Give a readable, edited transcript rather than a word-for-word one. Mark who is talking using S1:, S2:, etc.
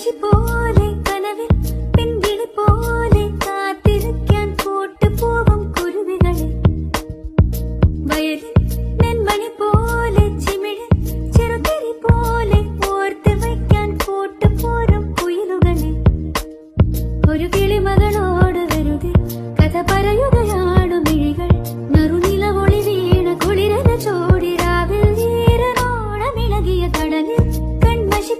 S1: കൺമഷി പോലെ കനവിൽ പിൻകിളി പോലെ കാത്തിരിക്കാൻ കൂട്ടുപോകും കുരുവികളെ വയലിൽ നെന്മണി പോലെ ചിമിഴി ചെറുതിരി പോലെ ഓർത്ത് വയ്ക്കാൻ കൂട്ടുപോരും കുയിലുകളെ ഒരു കിളിമകളോട് വെറുതെ കഥ പറയുകയാണു മിഴികൾ നറുനിലവൊളി വീണ കുളിരന ചോടി രാവിൽ ഈരനോളമിളകിയ കടലിൽ കൺമഷി